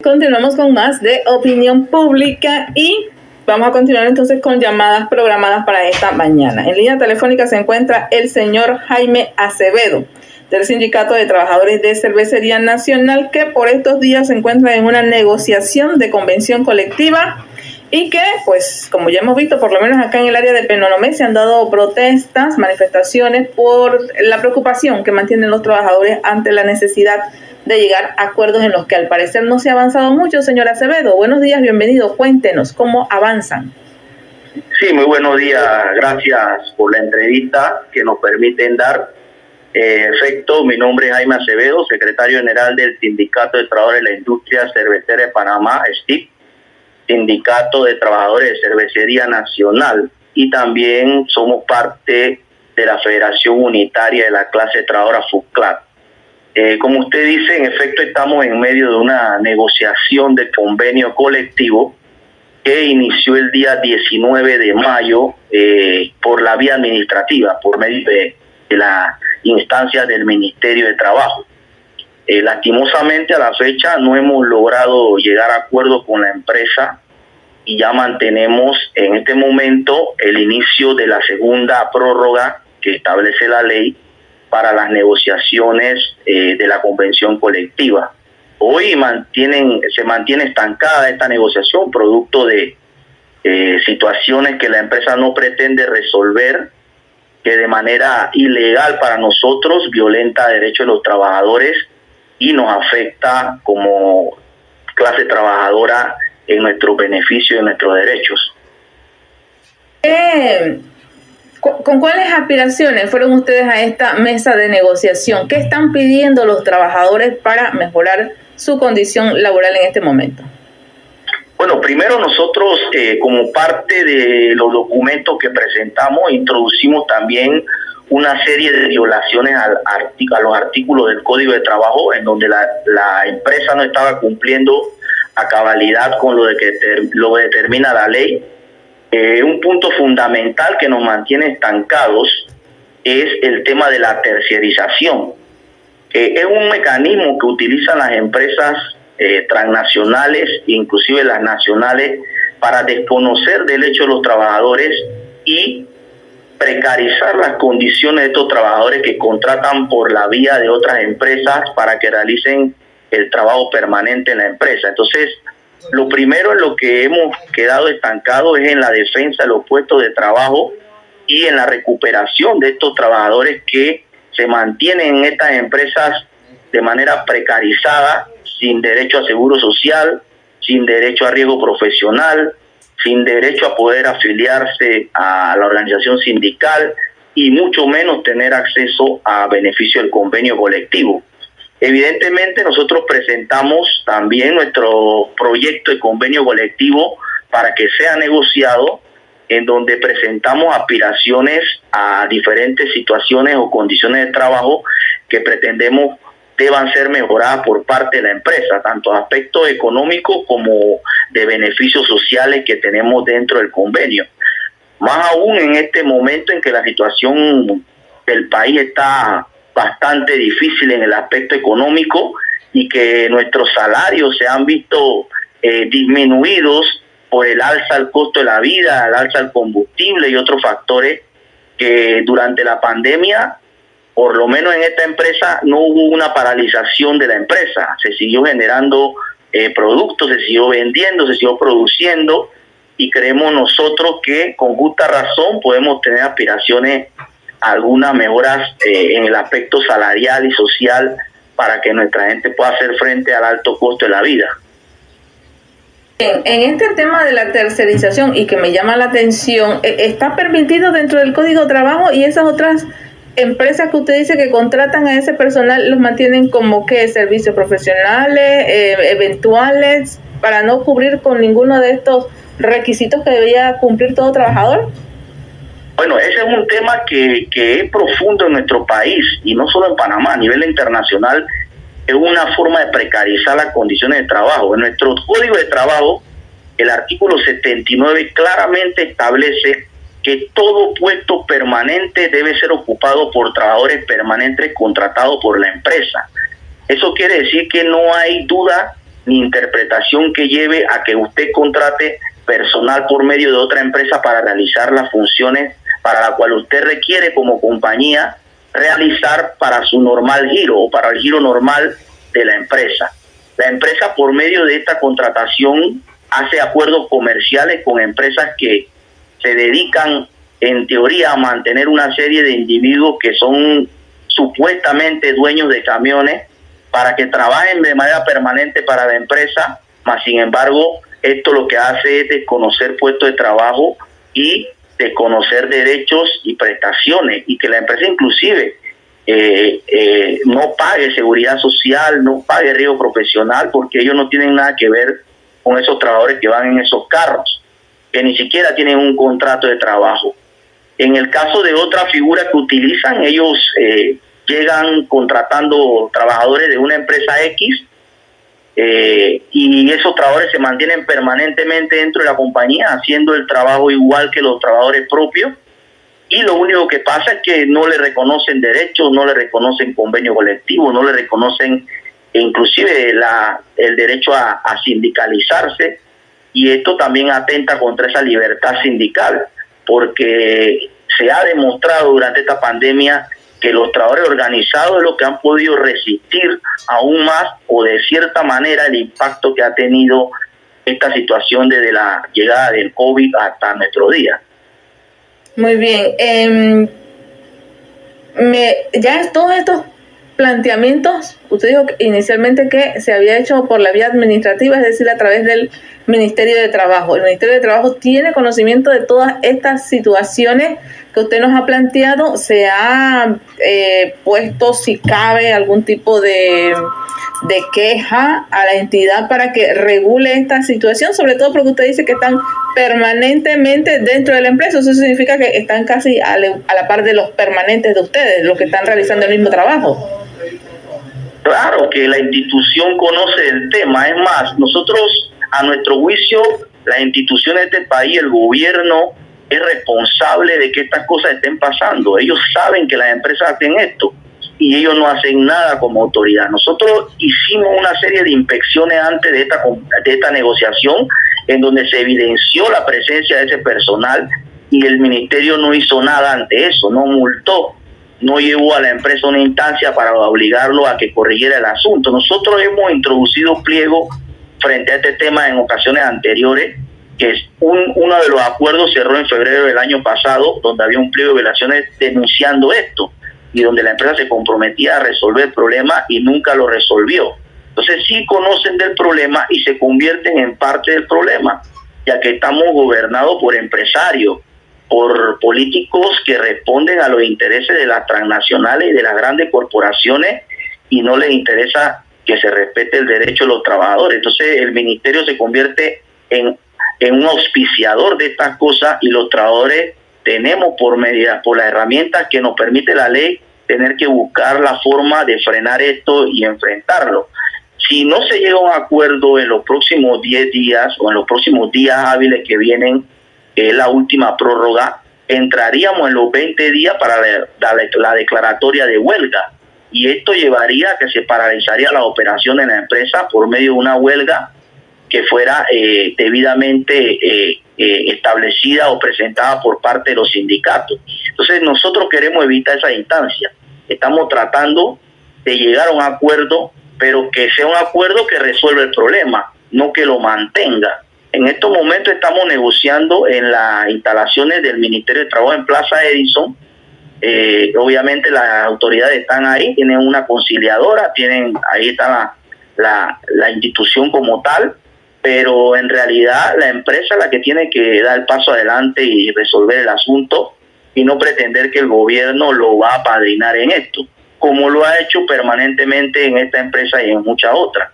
continuamos con más de Opinión Pública y vamos a continuar entonces con llamadas programadas para esta mañana. En línea telefónica se encuentra el señor Jaime Acevedo, del Sindicato de Trabajadores de Cervecería Nacional, que por estos días se encuentra en una negociación de convención colectiva y que, pues, como ya hemos visto, por lo menos acá en el área de Penonomé se han dado protestas, manifestaciones por la preocupación que mantienen los trabajadores ante la necesidad de llegar a acuerdos en los que al parecer no se ha avanzado mucho. Señor Acevedo, buenos días, bienvenido. Cuéntenos cómo avanzan. Sí, muy buenos días. Gracias por la entrevista que nos permiten dar. Efecto, mi nombre es Jaime Acevedo, secretario general del Sindicato de Trabajadores de la Industria Cervecera de Panamá, STIC, Sindicato de Trabajadores de Cervecería Nacional, y también somos parte de la Federación Unitaria de la Clase Trabajadora, FUCLAT. Como usted dice, en efecto estamos en medio de una negociación de convenio colectivo que inició el día 19 de mayo por la vía administrativa, por medio de la instancia del Ministerio de Trabajo. Lastimosamente a la fecha no hemos logrado llegar a acuerdo con la empresa y ya mantenemos en este momento el inicio de la segunda prórroga que establece la ley para las negociaciones de la convención colectiva. Hoy se mantiene estancada esta negociación producto de situaciones que la empresa no pretende resolver, que de manera ilegal para nosotros violenta derechos de los trabajadores y nos afecta como clase trabajadora en nuestro beneficio y en nuestros derechos. ¿Con cuáles aspiraciones fueron ustedes a esta mesa de negociación? ¿Qué están pidiendo los trabajadores para mejorar su condición laboral en este momento? Bueno, primero nosotros como parte de los documentos que presentamos introducimos también una serie de violaciones a los artículos del Código de Trabajo en donde la empresa no estaba cumpliendo a cabalidad con lo que determina la ley. Un punto fundamental que nos mantiene estancados es el tema de la terciarización. Es un mecanismo que utilizan las empresas transnacionales, inclusive las nacionales, para desconocer derechos de los trabajadores y precarizar las condiciones de estos trabajadores que contratan por la vía de otras empresas para que realicen el trabajo permanente en la empresa. Entonces, lo primero en lo que hemos quedado estancados es en la defensa de los puestos de trabajo y en la recuperación de estos trabajadores que se mantienen en estas empresas de manera precarizada, sin derecho a seguro social, sin derecho a riesgo profesional, sin derecho a poder afiliarse a la organización sindical y mucho menos tener acceso a beneficio del convenio colectivo. Evidentemente nosotros presentamos también nuestro proyecto de convenio colectivo para que sea negociado, en donde presentamos aspiraciones a diferentes situaciones o condiciones de trabajo que pretendemos deban ser mejoradas por parte de la empresa, tanto aspectos económicos como de beneficios sociales que tenemos dentro del convenio. Más aún en este momento en que la situación del país está bastante difícil en el aspecto económico y que nuestros salarios se han visto disminuidos por el alza al costo de la vida, el alza al combustible y otros factores que durante la pandemia, por lo menos en esta empresa, no hubo una paralización de la empresa. Se siguió generando productos, se siguió vendiendo, se siguió produciendo y creemos nosotros que con justa razón podemos tener aspiraciones a algunas mejoras en el aspecto salarial y social para que nuestra gente pueda hacer frente al alto costo de la vida. En este tema de la tercerización y que me llama la atención, ¿está permitido dentro del Código de Trabajo y esas otras empresas que usted dice que contratan a ese personal los mantienen como que servicios profesionales, eventuales, para no cubrir con ninguno de estos requisitos que debería cumplir todo trabajador? Bueno, ese es un tema que es profundo en nuestro país y no solo en Panamá, a nivel internacional. Es una forma de precarizar las condiciones de trabajo. En nuestro Código de Trabajo, el artículo 79 claramente establece que todo puesto permanente debe ser ocupado por trabajadores permanentes contratados por la empresa. Eso quiere decir que no hay duda ni interpretación que lleve a que usted contrate personal por medio de otra empresa para realizar las funciones para la cual usted requiere como compañía realizar para su normal giro o para el giro normal de la empresa. La empresa, por medio de esta contratación, hace acuerdos comerciales con empresas que se dedican en teoría a mantener una serie de individuos que son supuestamente dueños de camiones para que trabajen de manera permanente para la empresa, mas sin embargo esto lo que hace es desconocer puestos de trabajo y desconocer derechos y prestaciones, y que la empresa inclusive no pague seguridad social, no pague riesgo profesional, porque ellos no tienen nada que ver con esos trabajadores que van en esos carros, que ni siquiera tienen un contrato de trabajo. En el caso de otra figura que utilizan, ellos llegan contratando trabajadores de una empresa X, y esos trabajadores se mantienen permanentemente dentro de la compañía haciendo el trabajo igual que los trabajadores propios, y lo único que pasa es que no le reconocen derechos, no le reconocen convenio colectivo, no le reconocen inclusive el derecho a sindicalizarse, y esto también atenta contra esa libertad sindical, porque se ha demostrado durante esta pandemia que los trabajadores organizados es lo que han podido resistir aún más o de cierta manera el impacto que ha tenido esta situación desde la llegada del COVID hasta nuestro día. Muy bien. Ya todos estos planteamientos, usted dijo inicialmente que se había hecho por la vía administrativa, es decir, a través del Ministerio de Trabajo. El Ministerio de Trabajo tiene conocimiento de todas estas situaciones que usted nos ha planteado. ¿Se ha puesto, si cabe, algún tipo de queja a la entidad para que regule esta situación? Sobre todo porque usted dice que están permanentemente dentro de la empresa. Eso significa que están casi a la par de los permanentes de ustedes, los que están realizando el mismo trabajo. Claro que la institución conoce el tema. Es más, nosotros, a nuestro juicio, las instituciones de este país, el gobierno, es responsable de que estas cosas estén pasando. Ellos saben que las empresas hacen esto y ellos no hacen nada como autoridad. Nosotros hicimos una serie de inspecciones antes de esta negociación, en donde se evidenció la presencia de ese personal, y el ministerio no hizo nada ante eso, no multó, no llevó a la empresa a una instancia para obligarlo a que corrigiera el asunto. Nosotros hemos introducido pliegos frente a este tema en ocasiones anteriores, que es uno de los acuerdos cerró en febrero del año pasado, donde había un pliego de violaciones denunciando esto, y donde la empresa se comprometía a resolver el problema y nunca lo resolvió. Entonces sí conocen del problema y se convierten en parte del problema, ya que estamos gobernados por empresarios, por políticos que responden a los intereses de las transnacionales y de las grandes corporaciones, y no les interesa que se respete el derecho de los trabajadores. Entonces el ministerio se convierte en un auspiciador de estas cosas, y los trabajadores tenemos por las herramientas que nos permite la ley tener que buscar la forma de frenar esto y enfrentarlo. Si no se llega a un acuerdo en los próximos 10 días o en los próximos días hábiles que vienen, que es la última prórroga, entraríamos en los 20 días para la declaratoria de huelga, y esto llevaría a que se paralizaría la operación en la empresa por medio de una huelga que fuera debidamente establecida o presentada por parte de los sindicatos. Entonces nosotros queremos evitar esa instancia. Estamos tratando de llegar a un acuerdo, pero que sea un acuerdo que resuelva el problema, no que lo mantenga. En estos momentos estamos negociando en las instalaciones del Ministerio de Trabajo en Plaza Edison. Obviamente las autoridades están ahí, tienen una conciliadora, ahí está la institución como tal, pero en realidad la empresa es la que tiene que dar el paso adelante y resolver el asunto, y no pretender que el gobierno lo va a apadrinar en esto, como lo ha hecho permanentemente en esta empresa y en muchas otras.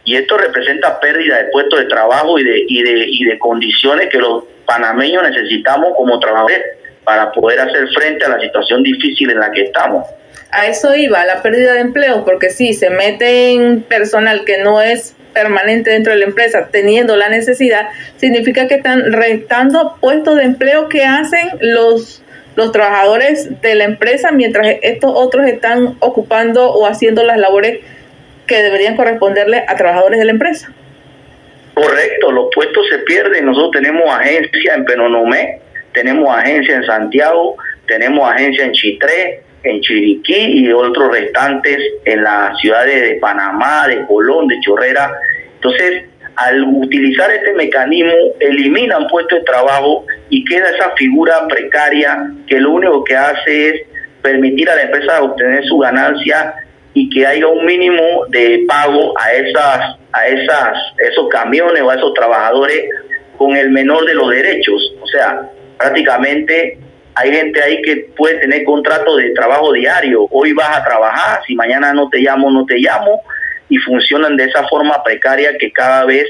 Y esto representa pérdida de puestos de trabajo y de condiciones que los panameños necesitamos como trabajadores para poder hacer frente a la situación difícil en la que estamos. A eso iba, la pérdida de empleo, porque si se mete en personal que no es permanente dentro de la empresa, teniendo la necesidad, significa que están restando puestos de empleo que hacen los trabajadores de la empresa, mientras estos otros están ocupando o haciendo las labores que deberían corresponderle a trabajadores de la empresa. los puestos se pierden. Nosotros tenemos agencia en Penonomé, tenemos agencia en Santiago, tenemos agencia en Chitré, en Chiriquí y otros restantes en las ciudades de Panamá, de Colón, de Chorrera. Entonces, al utilizar este mecanismo, eliminan puestos de trabajo y queda esa figura precaria que lo único que hace es permitir a la empresa obtener su ganancia y que haya un mínimo de pago a esos camiones o a esos trabajadores con el menor de los derechos. O sea, prácticamente hay gente ahí que puede tener contrato de trabajo diario. Hoy vas a trabajar, si mañana no te llamo, no te llamo, y funcionan de esa forma precaria que cada vez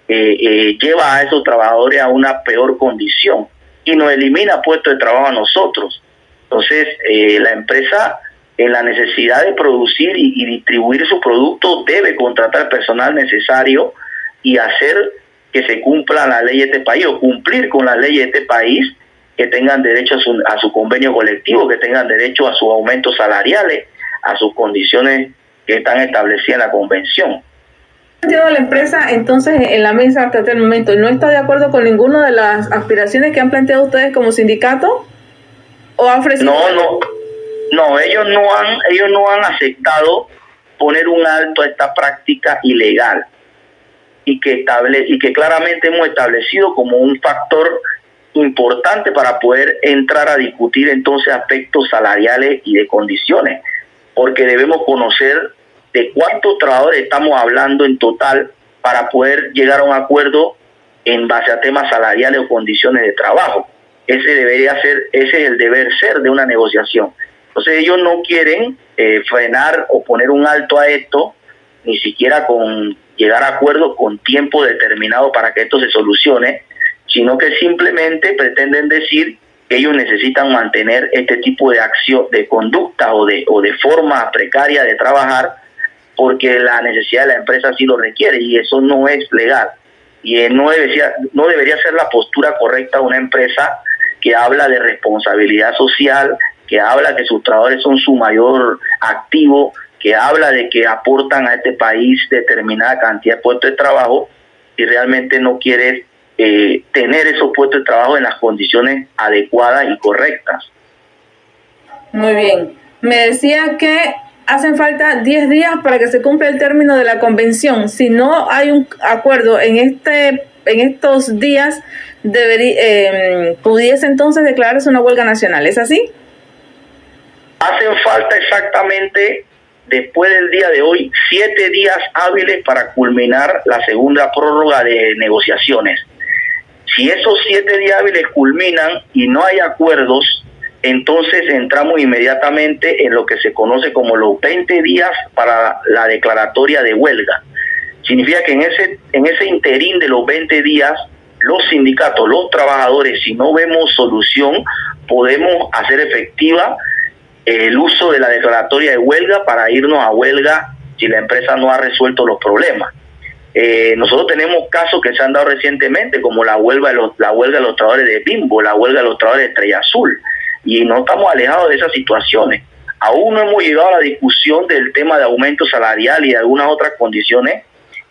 lleva a esos trabajadores a una peor condición y nos elimina puestos de trabajo a nosotros. Entonces, la empresa, en la necesidad de producir y distribuir su producto, debe contratar personal necesario y hacer que se cumpla la ley de este país, o cumplir con la ley de este país, que tengan derecho a su convenio colectivo, que tengan derecho a sus aumentos salariales, a sus condiciones que están establecidas en la convención. La empresa, entonces, en la mesa hasta el momento, ¿no está de acuerdo con ninguna de las aspiraciones que han planteado ustedes como sindicato? ¿O ha ofrecido? No, ellos no han aceptado poner un alto a esta práctica ilegal y que claramente hemos establecido como un factor importante para poder entrar a discutir entonces aspectos salariales y de condiciones, porque debemos conocer de cuántos trabajadores estamos hablando en total para poder llegar a un acuerdo en base a temas salariales o condiciones de trabajo. Ese es el deber ser de una negociación. Entonces ellos no quieren frenar o poner un alto a esto, ni siquiera con llegar a acuerdos con tiempo determinado para que esto se solucione, sino que simplemente pretenden decir que ellos necesitan mantener este tipo de acción, de conducta o de forma precaria de trabajar, porque la necesidad de la empresa así lo requiere, y eso no es legal. Y no debería ser la postura correcta de una empresa que habla de responsabilidad social, que habla que sus trabajadores son su mayor activo, que habla de que aportan a este país determinada cantidad de puestos de trabajo, y realmente no quiere tener esos puestos de trabajo en las condiciones adecuadas y correctas. Muy bien. Me decía que hacen falta 10 días para que se cumpla el término de la convención. Si no hay un acuerdo en estos días, pudiese entonces declararse una huelga nacional. ¿Es así? Hacen falta exactamente, después del día de hoy, 7 días hábiles para culminar la segunda prórroga de negociaciones. Si esos 7 días hábiles culminan y no hay acuerdos, entonces entramos inmediatamente en lo que se conoce como los 20 días para la declaratoria de huelga. Significa que en ese interín de los 20 días, los sindicatos, los trabajadores, si no vemos solución, podemos hacer efectiva el uso de la declaratoria de huelga para irnos a huelga si la empresa no ha resuelto los problemas. Nosotros tenemos casos que se han dado recientemente, como la huelga de los trabajadores de Bimbo, la huelga de los trabajadores de Estrella Azul, y no estamos alejados de esas situaciones. Aún no hemos llegado a la discusión del tema de aumento salarial y de algunas otras condiciones,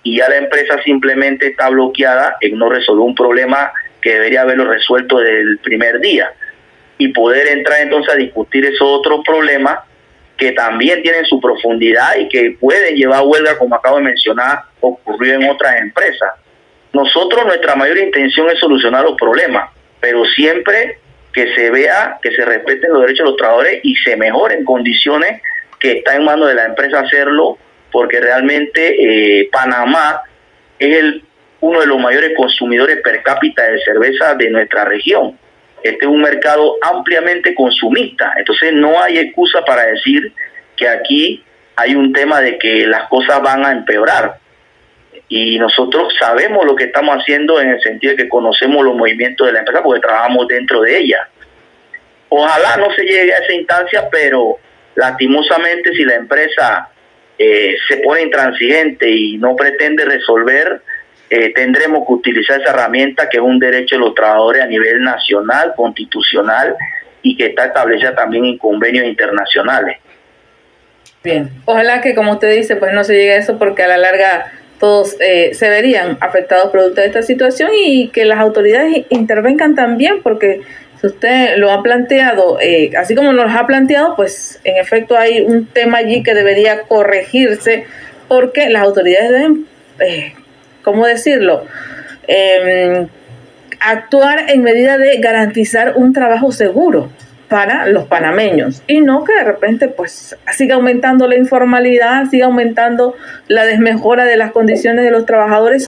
y ya la empresa simplemente está bloqueada en no resolver un problema que debería haberlo resuelto desde el primer día, y poder entrar entonces a discutir esos otros problemas que también tienen su profundidad y que pueden llevar a huelga, como acabo de mencionar, ocurrió en otras empresas. Nosotros, nuestra mayor intención es solucionar los problemas, pero siempre que se vea, que se respeten los derechos de los trabajadores y se mejoren condiciones, que está en manos de la empresa hacerlo, porque realmente Panamá es uno de los mayores consumidores per cápita de cerveza de nuestra región. Este es un mercado ampliamente consumista, entonces no hay excusa para decir que aquí hay un tema de que las cosas van a empeorar. Y nosotros sabemos lo que estamos haciendo en el sentido de que conocemos los movimientos de la empresa porque trabajamos dentro de ella. Ojalá no se llegue a esa instancia, pero lastimosamente si la empresa se pone intransigente y no pretende resolver, tendremos que utilizar esa herramienta que es un derecho de los trabajadores a nivel nacional, constitucional, y que está establecida también en convenios internacionales. Bien, ojalá que, como usted dice, pues no se llegue a eso, porque a la larga todos se verían afectados producto de esta situación, y que las autoridades intervengan también, porque si usted lo ha planteado, así como nos ha planteado, pues en efecto hay un tema allí que debería corregirse, porque las autoridades deben, ¿cómo decirlo?, actuar en medida de garantizar un trabajo seguro para los panameños, y no que de repente pues siga aumentando la informalidad, siga aumentando la desmejora de las condiciones de los trabajadores.